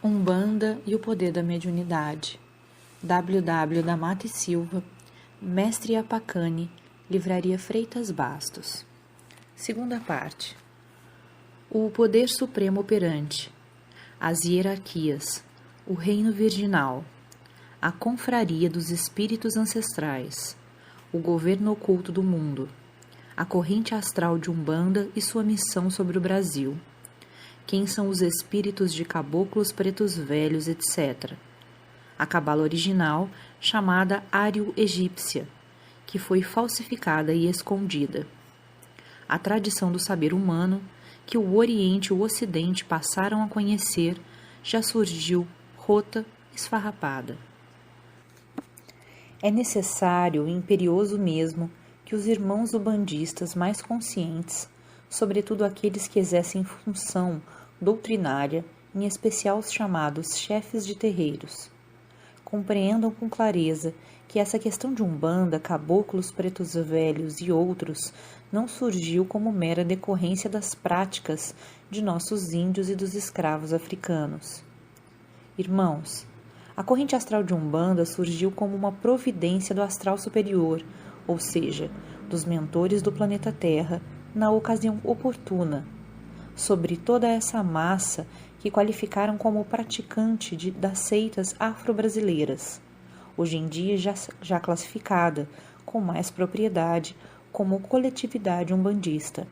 Umbanda e o poder da mediunidade. W. da Mata e Silva, Mestre Apacane, Livraria Freitas Bastos. Segunda parte. O poder supremo operante, as hierarquias, o reino virginal, a confraria dos espíritos ancestrais, o governo oculto do mundo, a corrente astral de Umbanda e sua missão sobre o Brasil. Quem são os espíritos de caboclos pretos velhos, etc. A cabala original, chamada ário-egípcia, que foi falsificada e escondida. A tradição do saber humano, que o Oriente e o Ocidente passaram a conhecer, já surgiu rota, esfarrapada. É necessário e imperioso mesmo que os irmãos ubandistas mais conscientes, sobretudo aqueles que exercem função doutrinária, em especial os chamados chefes de terreiros, compreendam com clareza que essa questão de Umbanda, caboclos pretos velhos e outros não surgiu como mera decorrência das práticas de nossos índios e dos escravos africanos. Irmãos, a corrente astral de Umbanda surgiu como uma providência do astral superior, ou seja, dos mentores do planeta Terra, na ocasião oportuna, sobre toda essa massa que qualificaram como praticante das seitas afro-brasileiras, hoje em dia já classificada, com mais propriedade, como coletividade umbandista.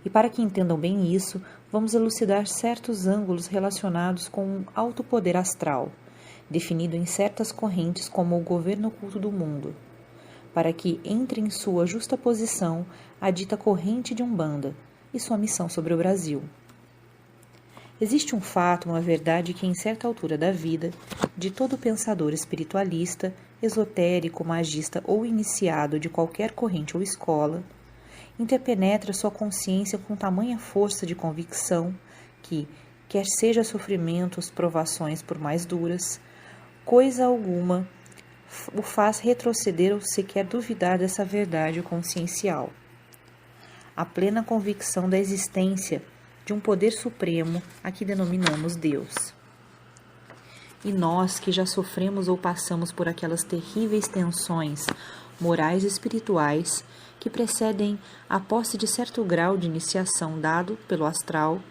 E para que entendam bem isso, vamos elucidar certos ângulos relacionados com um alto poder astral, definido em certas correntes como o governo oculto do mundo, para que entre em sua justa posição a dita corrente de Umbanda e sua missão sobre o Brasil. Existe um fato, uma verdade que em certa altura da vida, de todo pensador espiritualista, esotérico, magista ou iniciado de qualquer corrente ou escola, interpenetra sua consciência com tamanha força de convicção que, quer seja sofrimentos, provações por mais duras, coisa alguma o faz retroceder ou sequer duvidar dessa verdade consciencial. A plena convicção da existência de um poder supremo a que denominamos Deus. E nós que já sofremos ou passamos por aquelas terríveis tensões morais e espirituais que precedem a posse de certo grau de iniciação dado pelo astral,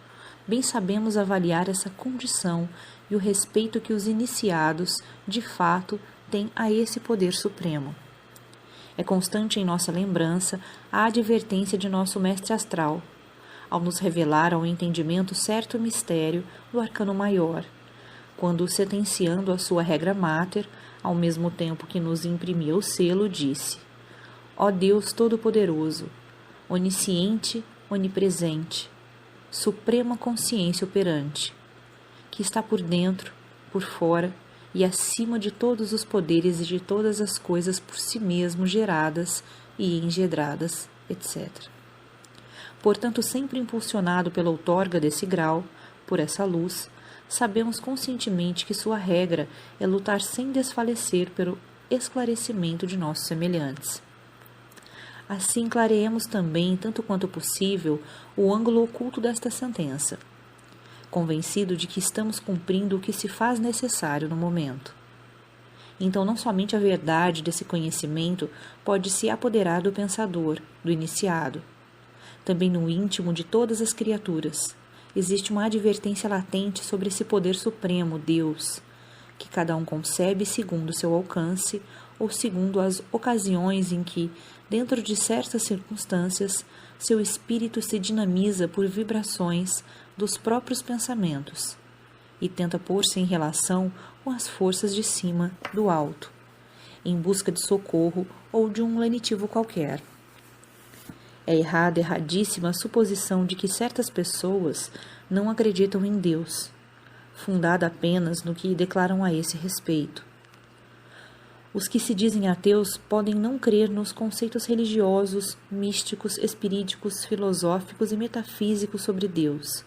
bem sabemos avaliar essa condição e o respeito que os iniciados, de fato, têm a esse poder supremo. É constante em nossa lembrança a advertência de nosso mestre astral, ao nos revelar ao entendimento certo mistério do arcano maior, quando, sentenciando a sua regra máter, ao mesmo tempo que nos imprimia o selo, disse: Ó Deus Todo-Poderoso, onisciente, onipresente, suprema consciência operante, que está por dentro, por fora e acima de todos os poderes e de todas as coisas por si mesmo geradas e engendradas, etc. Portanto, sempre impulsionado pela outorga desse grau, por essa luz, sabemos conscientemente que sua regra é lutar sem desfalecer pelo esclarecimento de nossos semelhantes. Assim, clareemos também, tanto quanto possível, o ângulo oculto desta sentença, convencido de que estamos cumprindo o que se faz necessário no momento. Então, não somente a verdade desse conhecimento pode se apoderar do pensador, do iniciado. Também no íntimo de todas as criaturas existe uma advertência latente sobre esse poder supremo, Deus, que cada um concebe segundo seu alcance ou segundo as ocasiões em que, dentro de certas circunstâncias, seu espírito se dinamiza por vibrações dos próprios pensamentos e tenta pôr-se em relação com as forças de cima, do alto, em busca de socorro ou de um lenitivo qualquer. É erradíssima a suposição de que certas pessoas não acreditam em Deus, fundada apenas no que declaram a esse respeito. Os que se dizem ateus podem não crer nos conceitos religiosos, místicos, espirídicos, filosóficos e metafísicos sobre Deus,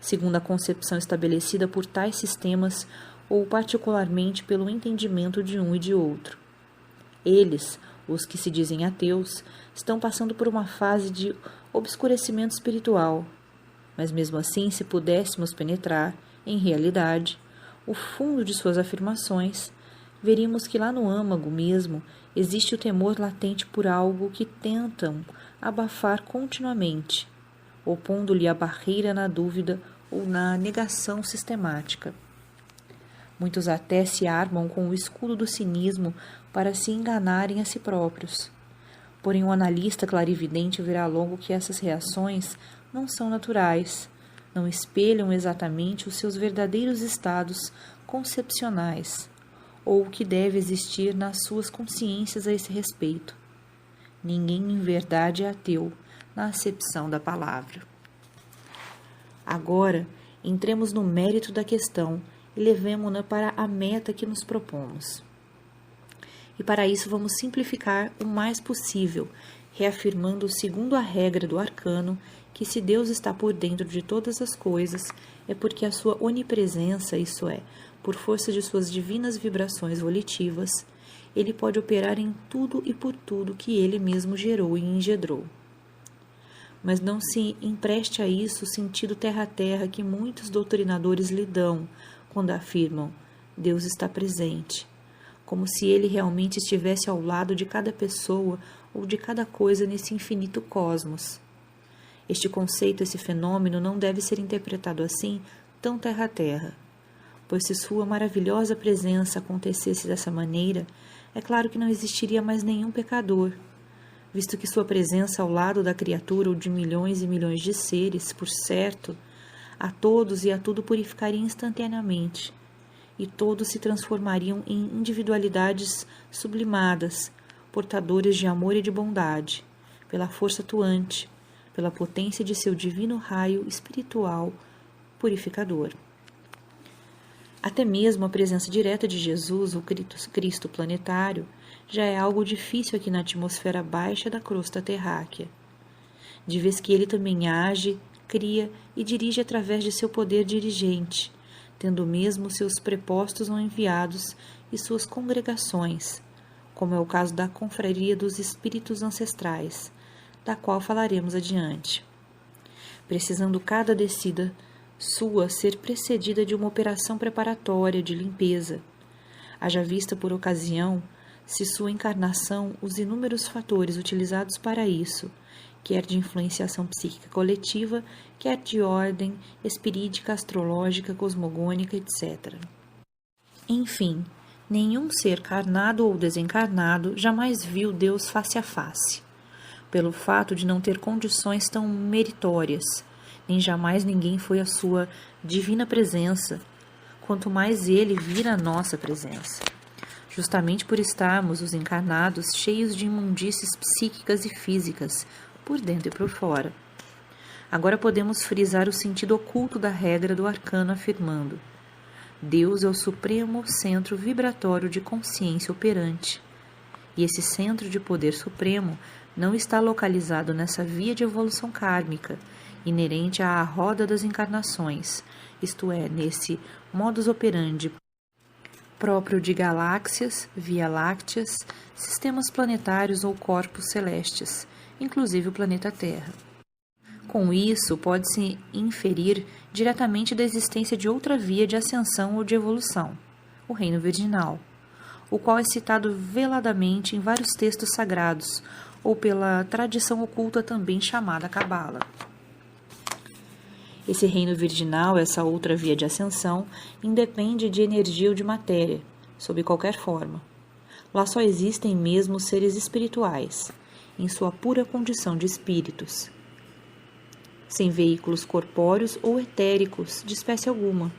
segundo a concepção estabelecida por tais sistemas ou particularmente pelo entendimento de um e de outro. Eles, os que se dizem ateus, estão passando por uma fase de obscurecimento espiritual, mas mesmo assim, se pudéssemos penetrar, em realidade, o fundo de suas afirmações, veríamos que lá no âmago mesmo existe o temor latente por algo que tentam abafar continuamente, opondo-lhe a barreira na dúvida ou na negação sistemática. Muitos até se armam com o escudo do cinismo para se enganarem a si próprios. Porém, um analista clarividente verá logo que essas reações não são naturais, não espelham exatamente os seus verdadeiros estados concepcionais, ou o que deve existir nas suas consciências a esse respeito. Ninguém em verdade é ateu, na acepção da palavra. Agora, entremos no mérito da questão e levemo-na para a meta que nos propomos. E para isso vamos simplificar o mais possível, reafirmando, segundo a regra do arcano, que se Deus está por dentro de todas as coisas, é porque a sua onipresença, isso é, por força de suas divinas vibrações volitivas, ele pode operar em tudo e por tudo que ele mesmo gerou e engendrou. Mas não se empreste a isso o sentido terra-terra que muitos doutrinadores lhe dão quando afirmam Deus está presente, como se ele realmente estivesse ao lado de cada pessoa ou de cada coisa nesse infinito cosmos. Este conceito, esse fenômeno, não deve ser interpretado assim tão terra-terra, pois se sua maravilhosa presença acontecesse dessa maneira, é claro que não existiria mais nenhum pecador, visto que sua presença ao lado da criatura ou de milhões e milhões de seres, por certo, a todos e a tudo purificaria instantaneamente, e todos se transformariam em individualidades sublimadas, portadores de amor e de bondade, pela força atuante, pela potência de seu divino raio espiritual purificador. Até mesmo a presença direta de Jesus, o Cristo planetário, já é algo difícil aqui na atmosfera baixa da crosta terráquea, de vez que ele também age, cria e dirige através de seu poder dirigente, tendo mesmo seus prepostos ou enviados e suas congregações, como é o caso da Confraria dos Espíritos Ancestrais, da qual falaremos adiante, precisando cada descida sua ser precedida de uma operação preparatória de limpeza, haja vista por ocasião, se sua encarnação, os inúmeros fatores utilizados para isso, quer de influenciação psíquica coletiva, quer de ordem espirídica, astrológica, cosmogônica, etc. Enfim, nenhum ser carnado ou desencarnado jamais viu Deus face a face, pelo fato de não ter condições tão meritórias, nem jamais ninguém foi à sua divina presença, quanto mais ele vir a nossa presença. Justamente por estarmos, os encarnados, cheios de imundícies psíquicas e físicas, por dentro e por fora. Agora podemos frisar o sentido oculto da regra do arcano afirmando: Deus é o supremo centro vibratório de consciência operante, e esse centro de poder supremo não está localizado nessa via de evolução kármica, inerente à roda das encarnações, isto é, nesse modus operandi próprio de galáxias, via-lácteas, sistemas planetários ou corpos celestes, inclusive o planeta Terra. Com isso, pode-se inferir diretamente da existência de outra via de ascensão ou de evolução, o reino virginal, o qual é citado veladamente em vários textos sagrados, ou pela tradição oculta também chamada Cabala. Esse reino virginal, essa outra via de ascensão, independe de energia ou de matéria, sob qualquer forma. Lá só existem mesmo seres espirituais, em sua pura condição de espíritos, sem veículos corpóreos ou etéricos de espécie alguma,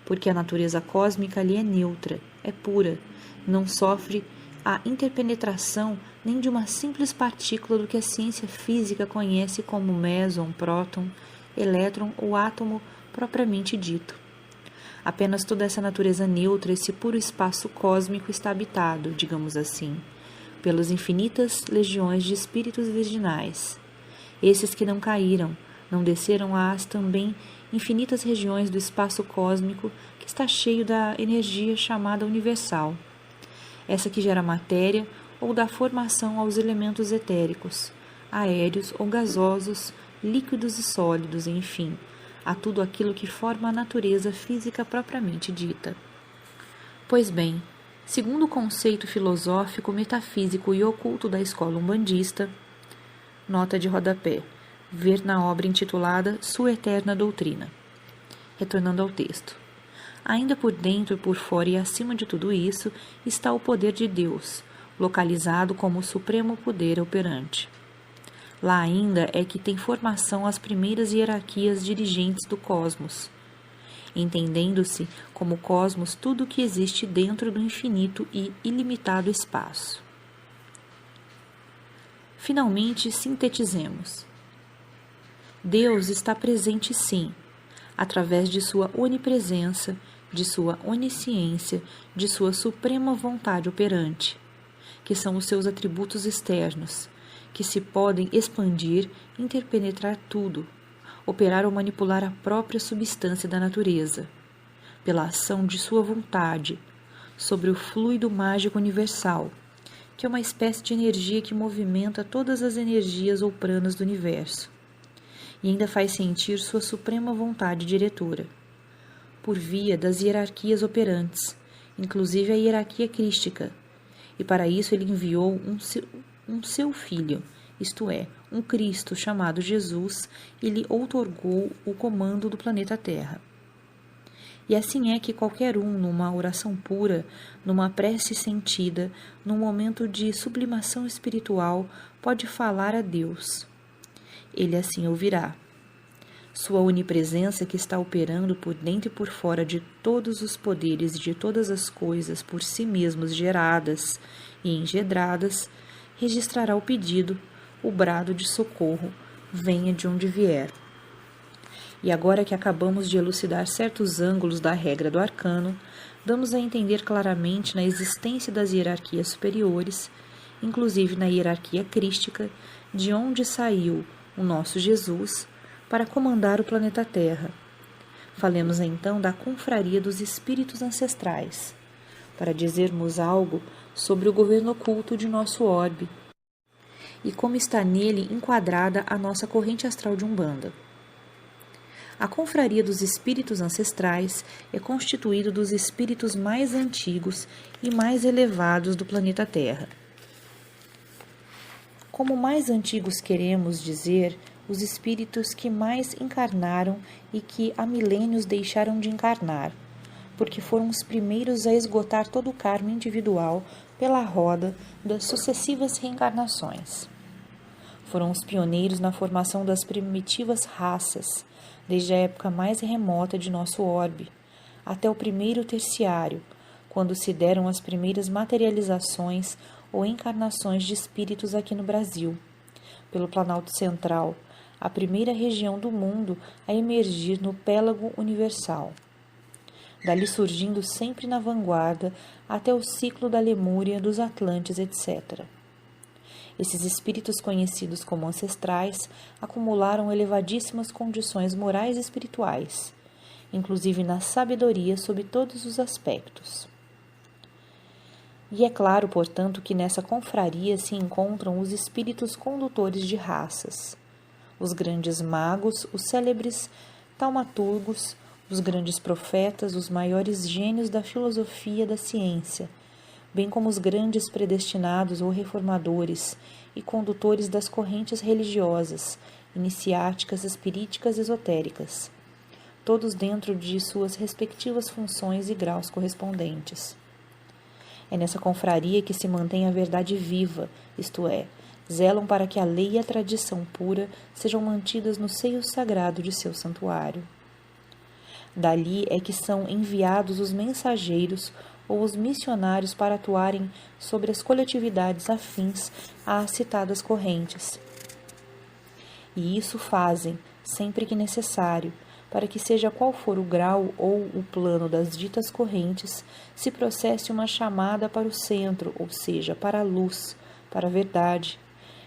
porque a natureza cósmica ali é neutra, é pura, não sofre a interpenetração nem de uma simples partícula do que a ciência física conhece como méson, próton, elétron ou átomo propriamente dito. Apenas toda essa natureza neutra, esse puro espaço cósmico está habitado, digamos assim, pelas infinitas legiões de espíritos virginais, esses que não caíram, não desceram às também infinitas regiões do espaço cósmico que está cheio da energia chamada universal, essa que gera matéria ou dá formação aos elementos etéricos, aéreos ou gasosos, líquidos e sólidos, enfim, a tudo aquilo que forma a natureza física propriamente dita. Pois bem, segundo o conceito filosófico, metafísico e oculto da escola umbandista, nota de rodapé, ver na obra intitulada Sua Eterna Doutrina. Retornando ao texto. Ainda por dentro, por fora e acima de tudo isso está o poder de Deus, localizado como o supremo poder operante. Lá ainda é que tem formação as primeiras hierarquias dirigentes do cosmos, entendendo-se como cosmos tudo o que existe dentro do infinito e ilimitado espaço. Finalmente, sintetizemos. Deus está presente sim, através de sua onipresença, de sua onisciência, de sua suprema vontade operante, que são os seus atributos externos, que se podem expandir, interpenetrar tudo, operar ou manipular a própria substância da natureza, pela ação de sua vontade, sobre o fluido mágico universal, que é uma espécie de energia que movimenta todas as energias ou pranas do universo, e ainda faz sentir sua suprema vontade diretora, por via das hierarquias operantes, inclusive a hierarquia crística, e para isso ele enviou um seu filho, isto é, um Cristo chamado Jesus, e lhe outorgou o comando do planeta Terra. E assim é que qualquer um, numa oração pura, numa prece sentida, num momento de sublimação espiritual, pode falar a Deus. Ele assim ouvirá. Sua onipresença, que está operando por dentro e por fora de todos os poderes e de todas as coisas por si mesmos geradas e engendradas, registrará o pedido, o brado de socorro, venha de onde vier. E agora que acabamos de elucidar certos ângulos da regra do arcano, damos a entender claramente na existência das hierarquias superiores, inclusive na hierarquia crística, de onde saiu o nosso Jesus para comandar o planeta Terra. Falemos então da confraria dos espíritos ancestrais, para dizermos algo sobre o governo oculto de nosso orbe e como está nele enquadrada a nossa corrente astral de Umbanda. A confraria dos espíritos ancestrais é constituída dos espíritos mais antigos e mais elevados do planeta Terra. Como mais antigos queremos dizer os espíritos que mais encarnaram e que há milênios deixaram de encarnar, porque foram os primeiros a esgotar todo o karma individual pela roda das sucessivas reencarnações. Foram os pioneiros na formação das primitivas raças, desde a época mais remota de nosso orbe, até o primeiro terciário, quando se deram as primeiras materializações ou encarnações de espíritos aqui no Brasil, pelo Planalto Central, a primeira região do mundo a emergir no pélago universal. Dali surgindo sempre na vanguarda até o ciclo da Lemúria, dos Atlantes, etc. Esses espíritos conhecidos como ancestrais acumularam elevadíssimas condições morais e espirituais, inclusive na sabedoria sob todos os aspectos. E é claro, portanto, que nessa confraria se encontram os espíritos condutores de raças, os grandes magos, os célebres taumaturgos, os grandes profetas, os maiores gênios da filosofia e da ciência, bem como os grandes predestinados ou reformadores e condutores das correntes religiosas, iniciáticas, espiríticas e esotéricas, todos dentro de suas respectivas funções e graus correspondentes. É nessa confraria que se mantém a verdade viva, isto é, zelam para que a lei e a tradição pura sejam mantidas no seio sagrado de seu santuário. Dali é que são enviados os mensageiros ou os missionários para atuarem sobre as coletividades afins às citadas correntes. E isso fazem, sempre que necessário, para que seja qual for o grau ou o plano das ditas correntes, se processe uma chamada para o centro, ou seja, para a luz, para a verdade,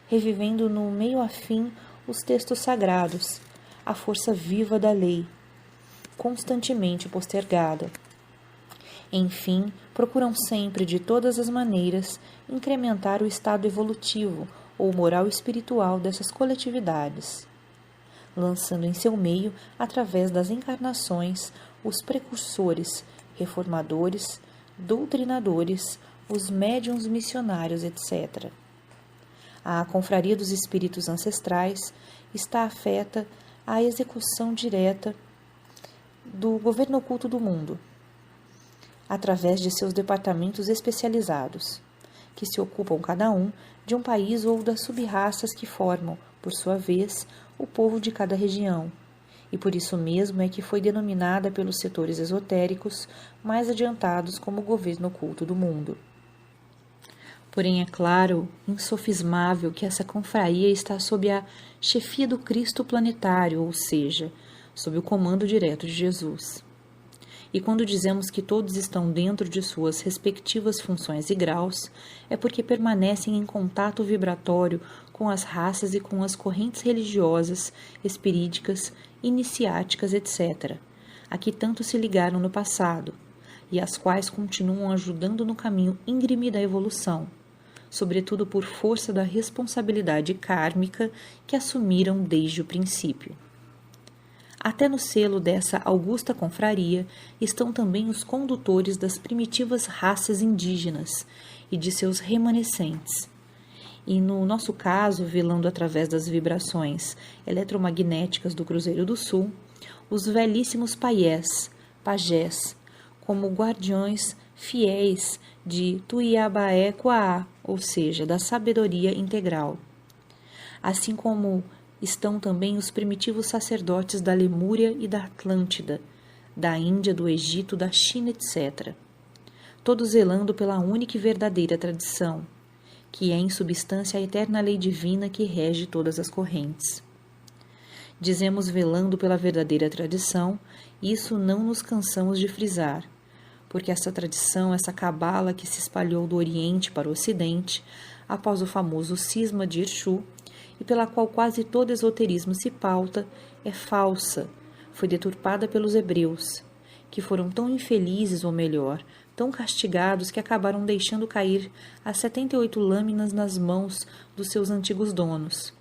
revivendo no meio afim os textos sagrados, a força viva da lei, constantemente postergada. Enfim, procuram sempre, de todas as maneiras, incrementar o estado evolutivo ou moral espiritual dessas coletividades. lançando em seu meio, através das encarnações, os precursores, reformadores, doutrinadores, os médiuns missionários, etc. A confraria dos espíritos ancestrais está afeta à execução direta do governo oculto do mundo, através de seus departamentos especializados, que se ocupam cada um de um país ou das sub-raças que formam, por sua vez, o povo de cada região, e por isso mesmo é que foi denominada pelos setores esotéricos mais adiantados como governo oculto do mundo. Porém, é claro, insofismável que essa confraria está sob a chefia do Cristo planetário, ou seja, sob o comando direto de Jesus. E quando dizemos que todos estão dentro de suas respectivas funções e graus, é porque permanecem em contato vibratório com as raças e com as correntes religiosas, espirídicas, iniciáticas, etc., a que tanto se ligaram no passado, e as quais continuam ajudando no caminho íngreme da evolução, sobretudo por força da responsabilidade kármica que assumiram desde o princípio. Até no selo dessa augusta confraria estão também os condutores das primitivas raças indígenas e de seus remanescentes. E no nosso caso, velando através das vibrações eletromagnéticas do Cruzeiro do Sul, os velhíssimos pajés, como guardiões fiéis de Tuiabaé-Quaá, ou seja, da sabedoria integral. Assim como estão também os primitivos sacerdotes da Lemúria e da Atlântida, da Índia, do Egito, da China, etc., todos zelando pela única e verdadeira tradição, que é em substância a eterna lei divina que rege todas as correntes. Dizemos velando pela verdadeira tradição, e isso não nos cansamos de frisar, porque essa tradição, essa cabala que se espalhou do Oriente para o Ocidente, após o famoso cisma de Irxu, e pela qual quase todo esoterismo se pauta, é falsa, foi deturpada pelos hebreus, que foram tão infelizes, ou melhor, tão castigados que acabaram deixando cair as 78 lâminas nas mãos dos seus antigos donos,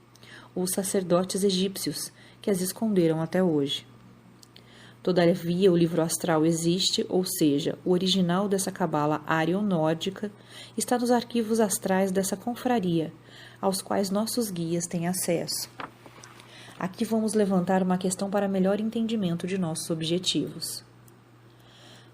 os sacerdotes egípcios, que as esconderam até hoje. Todavia, o livro astral existe, ou seja, o original dessa cabala ário-nórdica está nos arquivos astrais dessa confraria, aos quais nossos guias têm acesso. Aqui vamos levantar uma questão para melhor entendimento de nossos objetivos.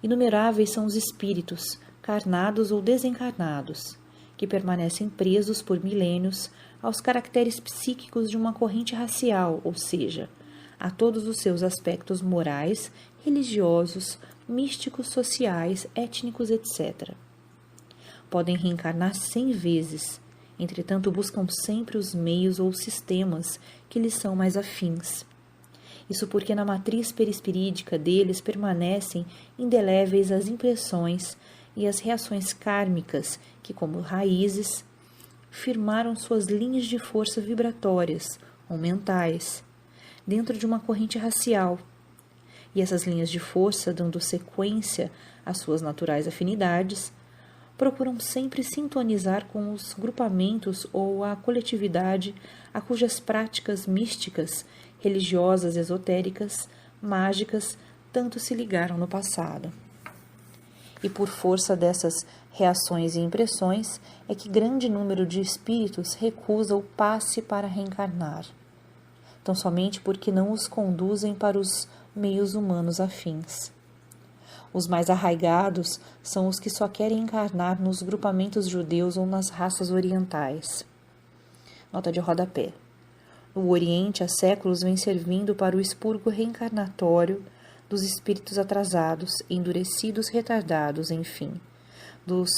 Inumeráveis são os espíritos, carnados ou desencarnados, que permanecem presos por milênios aos caracteres psíquicos de uma corrente racial, ou seja, a todos os seus aspectos morais, religiosos, místicos, sociais, étnicos, etc. Podem reencarnar 100 vezes, entretanto buscam sempre os meios ou sistemas que lhes são mais afins. Isso porque na matriz perispirídica deles permanecem indeléveis as impressões e as reações kármicas que, como raízes, firmaram suas linhas de força vibratórias ou mentais dentro de uma corrente racial. E essas linhas de força, dando sequência às suas naturais afinidades, procuram sempre sintonizar com os grupamentos ou a coletividade a cujas práticas místicas, religiosas, esotéricas, mágicas, tanto se ligaram no passado. E por força dessas reações e impressões é que grande número de espíritos recusa o passe para reencarnar, tão somente porque não os conduzem para os meios humanos afins. Os mais arraigados são os que só querem encarnar nos grupamentos judeus ou nas raças orientais. Nota de rodapé. O Oriente, há séculos, vem servindo para o expurgo reencarnatório dos espíritos atrasados, endurecidos, retardados, enfim, dos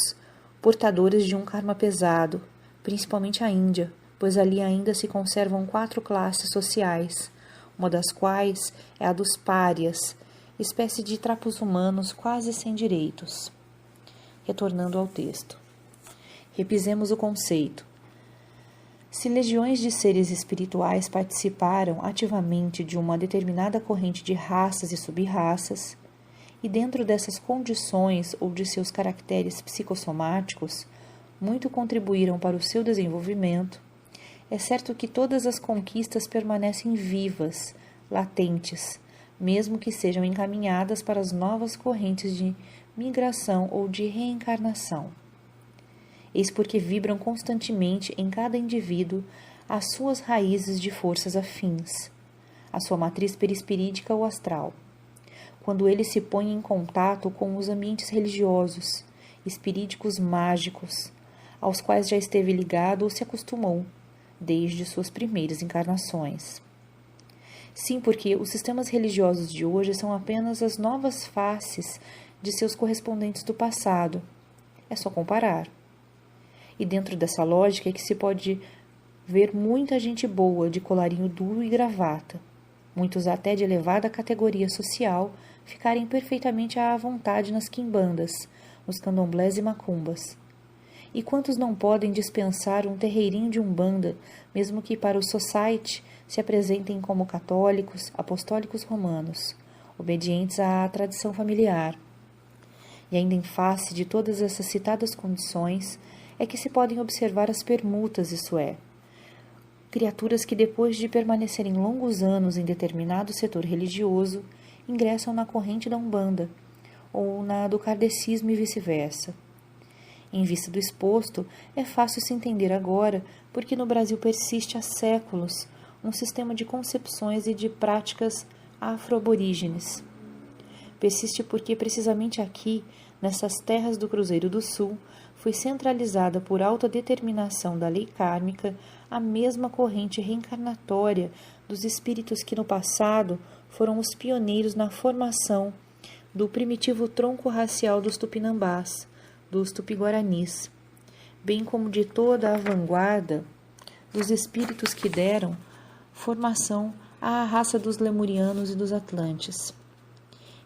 portadores de um karma pesado, principalmente a Índia, pois ali ainda se conservam 4 classes sociais, uma das quais é a dos párias, espécie de trapos humanos quase sem direitos. Retornando ao texto. Repisemos o conceito. Se legiões de seres espirituais participaram ativamente de uma determinada corrente de raças e sub-raças, e dentro dessas condições ou de seus caracteres psicossomáticos, muito contribuíram para o seu desenvolvimento, é certo que todas as conquistas permanecem vivas, latentes, mesmo que sejam encaminhadas para as novas correntes de migração ou de reencarnação. Eis porque vibram constantemente em cada indivíduo as suas raízes de forças afins, a sua matriz perispirídica ou astral, quando ele se põe em contato com os ambientes religiosos, espirídicos mágicos, aos quais já esteve ligado ou se acostumou, desde suas primeiras encarnações. Sim, porque os sistemas religiosos de hoje são apenas as novas faces de seus correspondentes do passado. É só comparar. E dentro dessa lógica é que se pode ver muita gente boa de colarinho duro e gravata, muitos até de elevada categoria social, ficarem perfeitamente à vontade nas quimbandas, nos candomblés e macumbas. E quantos não podem dispensar um terreirinho de umbanda, mesmo que para o society se apresentem como católicos, apostólicos romanos, obedientes à tradição familiar. E ainda em face de todas essas citadas condições, é que se podem observar as permutas, isto é, criaturas que depois de permanecerem longos anos em determinado setor religioso, ingressam na corrente da Umbanda, ou na do kardecismo e vice-versa. Em vista do exposto, é fácil se entender agora porque no Brasil persiste há séculos um sistema de concepções e de práticas afro-aborígenes. Persiste porque precisamente aqui, nessas terras do Cruzeiro do Sul, foi centralizada por alta determinação da lei kármica a mesma corrente reencarnatória dos espíritos que no passado foram os pioneiros na formação do primitivo tronco racial dos tupinambás, dos tupi-guaranis, bem como de toda a vanguarda dos espíritos que deram formação à raça dos lemurianos e dos atlantes.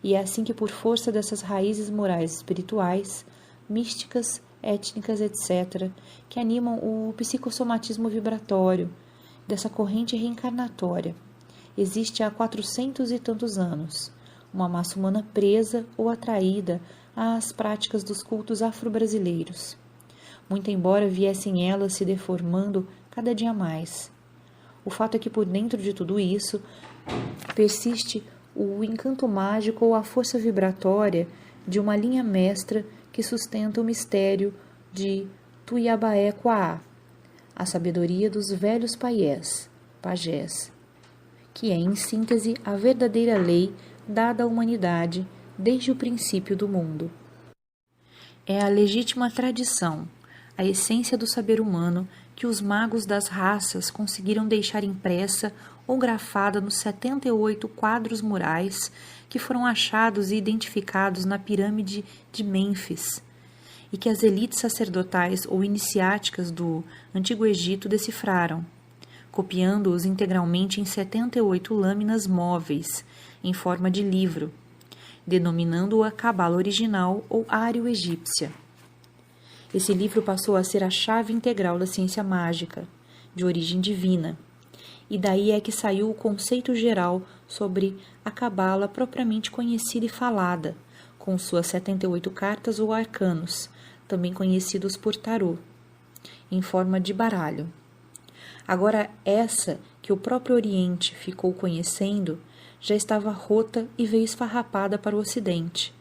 E é assim que, por força dessas raízes morais espirituais, místicas, étnicas, etc., que animam o psicossomatismo vibratório dessa corrente reencarnatória, existe há 400 e tantos anos, uma massa humana presa ou atraída às práticas dos cultos afro-brasileiros, muito embora viessem elas se deformando cada dia mais. O fato é que por dentro de tudo isso persiste o encanto mágico ou a força vibratória de uma linha mestra que sustenta o mistério de Tuiabaé-Quaá, a sabedoria dos velhos pajés, que é, em síntese, a verdadeira lei dada à humanidade desde o princípio do mundo. É a legítima tradição, a essência do saber humano que os magos das raças conseguiram deixar impressa ou grafada nos 78 quadros murais que foram achados e identificados na pirâmide de Mênfis, e que as elites sacerdotais ou iniciáticas do Antigo Egito decifraram, copiando-os integralmente em 78 lâminas móveis, em forma de livro, denominando-o a Cabala original ou ário-egípcia. Esse livro passou a ser a chave integral da ciência mágica, de origem divina, e daí é que saiu o conceito geral sobre a Cabala propriamente conhecida e falada, com suas 78 cartas ou arcanos, também conhecidos por tarô, em forma de baralho. Agora, essa que o próprio Oriente ficou conhecendo já estava rota e veio esfarrapada para o Ocidente,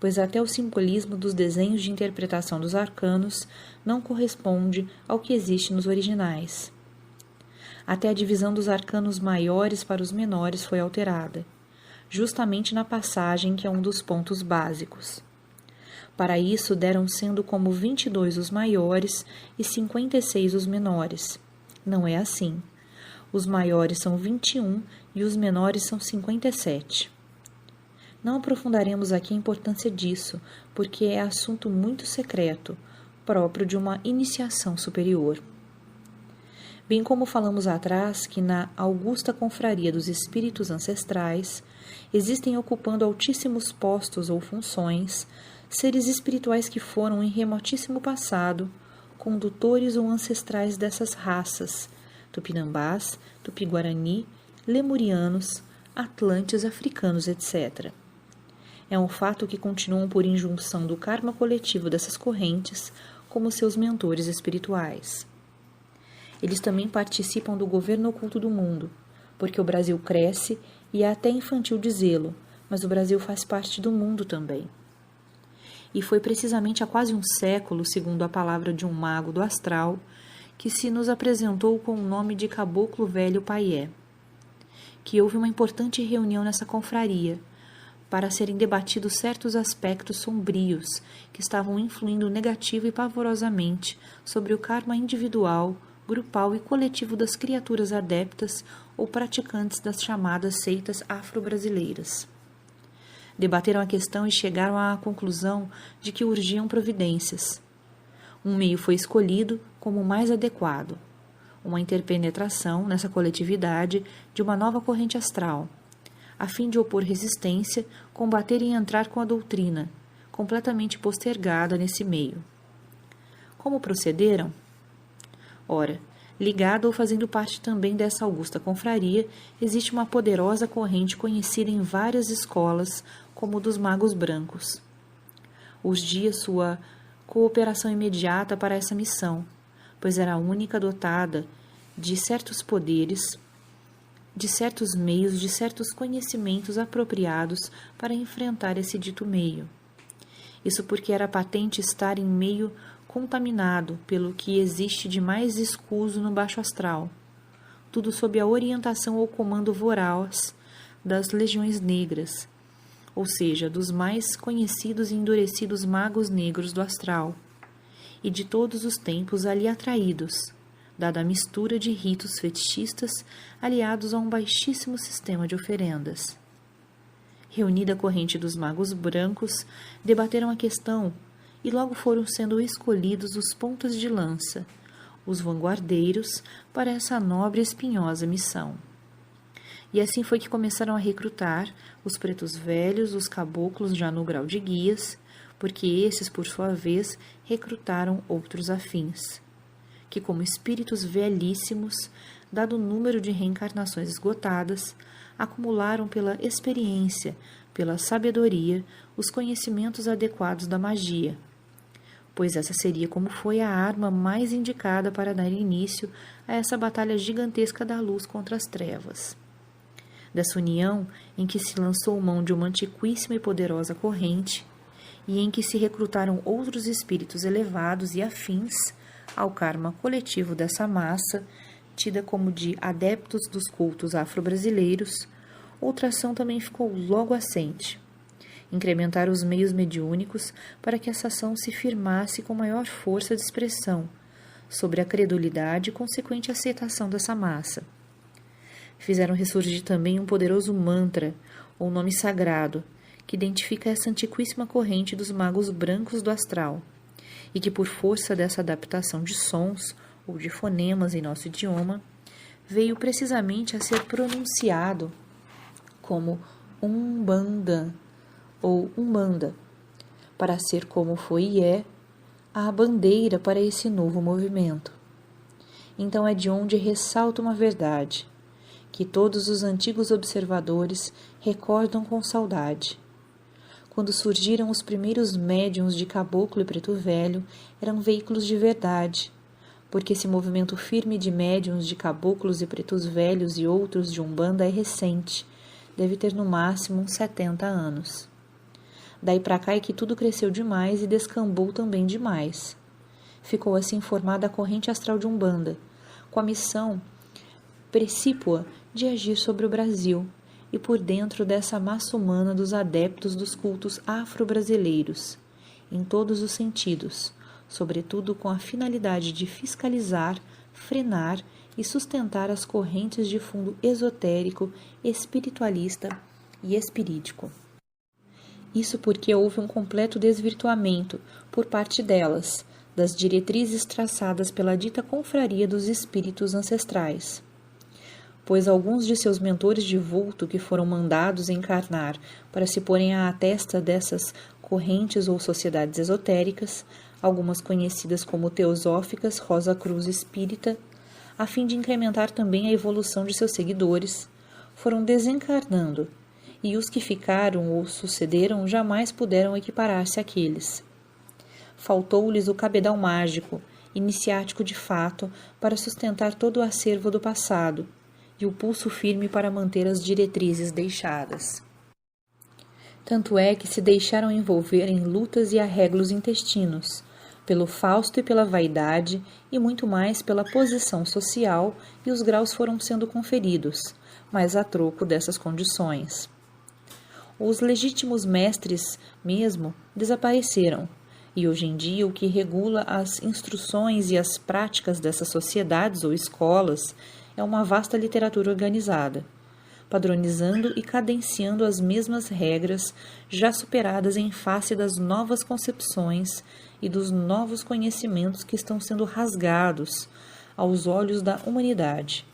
pois até o simbolismo dos desenhos de interpretação dos arcanos não corresponde ao que existe nos originais. Até a divisão dos arcanos maiores para os menores foi alterada, justamente na passagem que é um dos pontos básicos. Para isso, deram sendo como 22 os maiores e 56 os menores. Não é assim. Os maiores são 21 e os menores são 57. Não aprofundaremos aqui a importância disso, porque é assunto muito secreto, próprio de uma iniciação superior. Bem como falamos atrás que na augusta confraria dos espíritos ancestrais existem ocupando altíssimos postos ou funções seres espirituais que foram em remotíssimo passado condutores ou ancestrais dessas raças, tupinambás, tupi-guarani, lemurianos, atlantes, africanos, etc. É um fato que continuam por injunção do karma coletivo dessas correntes como seus mentores espirituais. eles também participam do governo oculto do mundo, porque o Brasil cresce e é até infantil dizê-lo, mas o Brasil faz parte do mundo também. E foi precisamente há quase um século, segundo a palavra de um mago do astral, que se nos apresentou com o nome de Caboclo Velho Paié, que houve uma importante reunião nessa confraria, para serem debatidos certos aspectos sombrios que estavam influindo negativo e pavorosamente sobre o karma individual, grupal e coletivo das criaturas adeptas ou praticantes das chamadas seitas afro-brasileiras. Debateram a questão e chegaram à conclusão de que urgiam providências. Um meio foi escolhido como o mais adequado, uma interpenetração nessa coletividade de uma nova corrente astral, a fim de opor resistência, combater e entrar com a doutrina, completamente postergada nesse meio. Como procederam? Ora, ligado ou fazendo parte também dessa augusta confraria, existe uma poderosa corrente conhecida em várias escolas como dos magos brancos. Urgia sua cooperação imediata para essa missão, pois era a única dotada de certos poderes, de certos meios, de certos conhecimentos apropriados para enfrentar esse dito meio. Isso porque era patente estar em meio contaminado pelo que existe de mais escuso no baixo astral, tudo sob a orientação ou comando voraz das legiões negras, ou seja, dos mais conhecidos e endurecidos magos negros do astral, e de todos os tempos ali atraídos, dada a mistura de ritos fetichistas aliados a um baixíssimo sistema de oferendas. Reunida a corrente dos magos brancos, debateram a questão e logo foram sendo escolhidos os pontas de lança, os vanguardeiros, para essa nobre e espinhosa missão. E assim foi que começaram a recrutar os pretos velhos, os caboclos já no grau de guias, porque esses, por sua vez, recrutaram outros afins, que como espíritos velhíssimos, dado o número de reencarnações esgotadas, acumularam pela experiência, pela sabedoria, os conhecimentos adequados da magia, pois essa seria como foi a arma mais indicada para dar início a essa batalha gigantesca da luz contra as trevas. Dessa união em que se lançou mão de uma antiquíssima e poderosa corrente, e em que se recrutaram outros espíritos elevados e afins ao karma coletivo dessa massa, tida como de adeptos dos cultos afro-brasileiros, outra ação também ficou logo assente: incrementar os meios mediúnicos para que essa ação se firmasse com maior força de expressão sobre a credulidade e consequente aceitação dessa massa. Fizeram ressurgir também um poderoso mantra, ou nome sagrado, que identifica essa antiquíssima corrente dos magos brancos do astral, e que por força dessa adaptação de sons, ou de fonemas em nosso idioma, veio precisamente a ser pronunciado como Umbanda, ou Umbanda, para ser como foi e é a bandeira para esse novo movimento. Então é de onde ressalta uma verdade, que todos os antigos observadores recordam com saudade. Quando surgiram os primeiros médiuns de Caboclo e Preto Velho, eram veículos de verdade, porque esse movimento firme de médiuns de Caboclos e Pretos Velhos e outros de Umbanda é recente, deve ter no máximo uns 70 anos. Daí para cá é que tudo cresceu demais e descambou também demais. Ficou assim formada a corrente astral de Umbanda, com a missão precípua de agir sobre o Brasil e por dentro dessa massa humana dos adeptos dos cultos afro-brasileiros, em todos os sentidos, sobretudo com a finalidade de fiscalizar, frenar e sustentar as correntes de fundo esotérico, espiritualista e espirítico. Isso porque houve um completo desvirtuamento, por parte delas, das diretrizes traçadas pela dita confraria dos espíritos ancestrais, pois alguns de seus mentores de vulto que foram mandados encarnar para se porem à testa dessas correntes ou sociedades esotéricas, algumas conhecidas como teosóficas, Rosa Cruz Espírita, a fim de incrementar também a evolução de seus seguidores, foram desencarnando, e os que ficaram ou sucederam jamais puderam equiparar-se àqueles. Faltou-lhes o cabedal mágico, iniciático de fato para sustentar todo o acervo do passado e o pulso firme para manter as diretrizes deixadas. Tanto é que se deixaram envolver em lutas e arreglos intestinos, pelo fausto e pela vaidade, e muito mais pela posição social, e os graus foram sendo conferidos, mas a troco dessas condições. Os legítimos mestres mesmo desapareceram, e hoje em dia o que regula as instruções e as práticas dessas sociedades ou escolas é uma vasta literatura organizada, padronizando e cadenciando as mesmas regras já superadas em face das novas concepções e dos novos conhecimentos que estão sendo rasgados aos olhos da humanidade,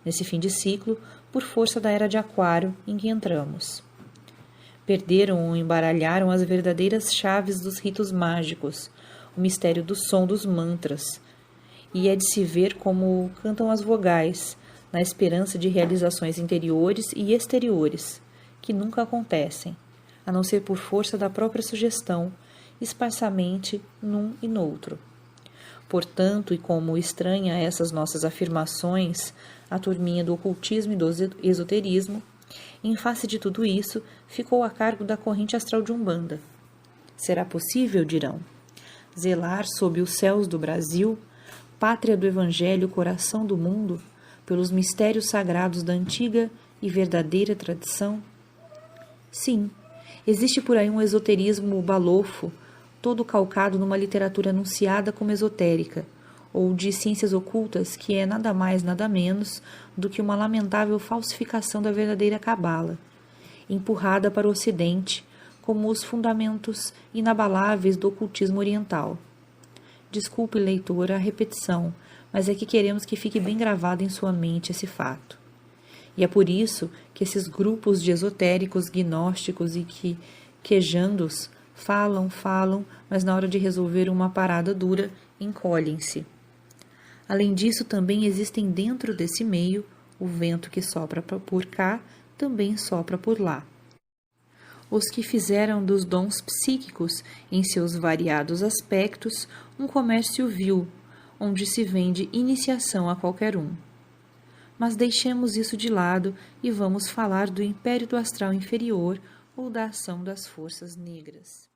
nesse fim de ciclo, por força da era de Aquário em que entramos. Perderam ou embaralharam as verdadeiras chaves dos ritos mágicos, o mistério do som dos mantras, e é de se ver como cantam as vogais, na esperança de realizações interiores e exteriores, que nunca acontecem, a não ser por força da própria sugestão, esparsamente num e noutro. Portanto, e como estranha a essas nossas afirmações, a turminha do ocultismo e do esoterismo, em face de tudo isso, ficou a cargo da corrente astral de Umbanda. Será possível, dirão, zelar sob os céus do Brasil, pátria do Evangelho, coração do mundo, pelos mistérios sagrados da antiga e verdadeira tradição? Sim, existe por aí um esoterismo balofo, todo calcado numa literatura anunciada como esotérica, ou de ciências ocultas, que é nada mais nada menos do que uma lamentável falsificação da verdadeira cabala, empurrada para o ocidente como os fundamentos inabaláveis do ocultismo oriental. Desculpe, leitor, a repetição, mas é que queremos que fique bem gravado em sua mente esse fato. E é por isso que esses grupos de esotéricos, gnósticos e quejandos falam, mas na hora de resolver uma parada dura, encolhem-se. Além disso, também existem dentro desse meio, o vento que sopra por cá também sopra por lá. Os que fizeram dos dons psíquicos, em seus variados aspectos, um comércio vil, onde se vende iniciação a qualquer um. Mas deixemos isso de lado e vamos falar do império do astral inferior ou da ação das forças negras.